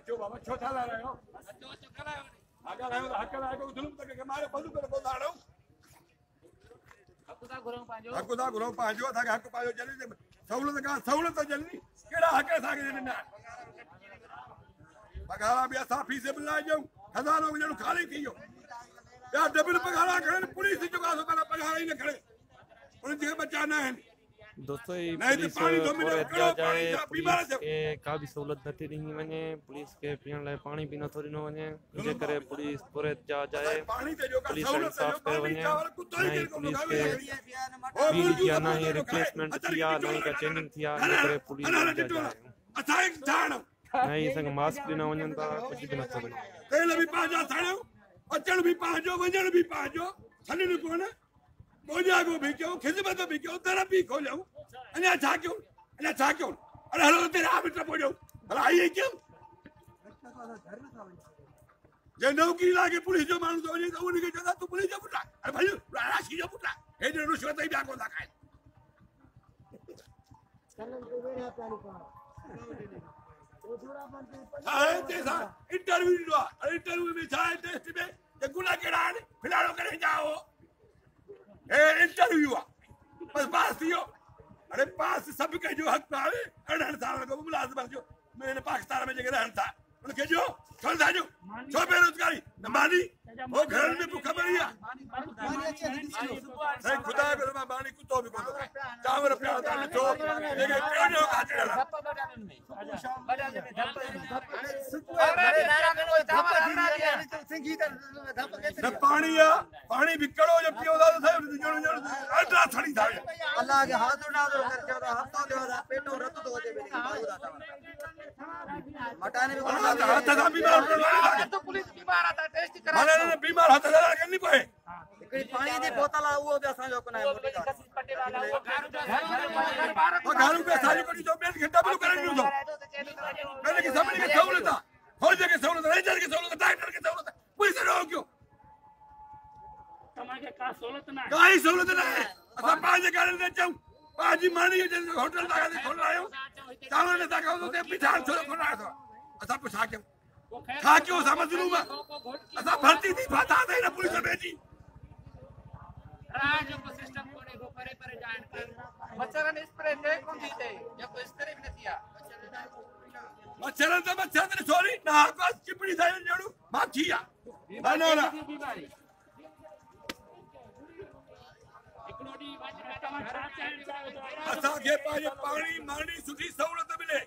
अचो बाबा छो था रहे हो आगे रहे हो हक लाए जुल्म तक के मारे बंद कर को दाड़ो हक दा गुरो पाजो था हक पाजो जल्दी सहूलत जल्दी केड़ा हक सागे ना पगारा भी असा फीस मिला जाऊ खजानो जणो खाली थी यो या डबल पगारा करे पुलिस जो का पहला पगार ही न करे उन जे बचाना है दोस्तों पुलिस पूरे दिया जाए पुलिस के का भी सहूलत नथी ॾिनी वञे पुलिस के पीअण लाइ पाणी बि नथो ॾिनो वञे जे करे पुलिस पूरे दिया जाए पुलिस इंसाफ कयो वञे ना ही पुलिस के बी थिया ना ही रिप्लेसमेंट थिया ना ही का चेंजिंग थिया इन करे पुलिस दिया जाए ना ही संग मास्क ॾिना वञनि था कुझु बि नथो वञे तेल भी पाजो साड़ो अचण भी पाजो वञण भी पाजो छॾण कोन मोजा को भी क्यों खिदमत भी क्यों तरफ भी खोलो अने छा क्यों अरे हलो तेरे आबिट पोड़ो भला आई क्यों जे नौकरी लागे पुलिस जो मानू तो तो उनके जगह तू पुलिस जो पुटा अरे भाई राशि जो पुटा हे जे रुश्वत ही ब्या को था खाए इंटरव्यू में छा टेस्ट में जे गुना केड़ा ने फिलाड़ो करे जाओ इंटरव्यू बस पास थियो अरे पास सब के जो हक पावे 18 साल को मुलाजिम जो मैंने पाकिस्तान में जगह रहता उनके जो छोड़ था जो छो बेरोजगारी न मानी वो घर में भूखा मरिया सही खुदा के रमा बानी कुतो भी कोन चावर प्यार दा तो लेके केनो का चला न पानी बिकड़ो जब पियो दा जो अल्ट्रा थड़ी था अल्लाह के हाथ उठा दो करके हफ्ता दे पेटो रत तो दे मटाने में हाथ था बीमार तो पुलिस बीमार आता टेस्ट करा माने बीमार हाथ लगा करनी पए एकड़ी पानी दी बोतल वो भी असा जो कोना मोटी का पट्टे वाला वो घर पे सारी कोनी जो 2 घंटा भी करन नु दो मैंने की समझ के सहूलत फौज के सहूलत रेंजर के सहूलत डॉक्टर के सहूलत पुलिस रो क्यों तमाके का सहूलत ना काई सहूलत ना असा पांच गाड़ी ले जाऊं पाजी मानी जे होटल लगा दे खोल आयो चावल ने ताका तो बिठार छोड़ खोल आयो असा पूछा क्यों समझ लूं मैं असा भर्ती थी बता दे ना पुलिस भेजी राज को सिस्टम कोने को परे जान कर मच्छरन स्प्रे दे कोन दी थे जब स्प्रे भी नथिया मच्छरन तो सॉरी ना को चिपड़ी थाई जड़ू माखिया ना असा के पानी मानी सुठी सहूलत मिले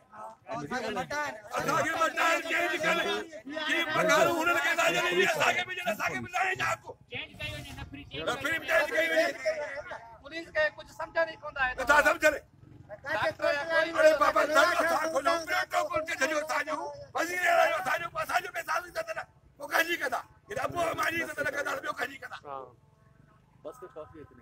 असा के मटान चेंज करे की पगार उनन के दाजे नहीं असा के भी मिलाए जा आपको चेंज कयो ने नफरी चेंज कई पुलिस के कुछ समझ नहीं कोंदा है तो समझ ले अरे बाबा सा को लो प्लेटो को के जरियो साजो वजीर आयो साजो के साथ देता वो काजी कदा ये अब हमारी तो लगा दाल पे काजी कदा हां बस तो काफी है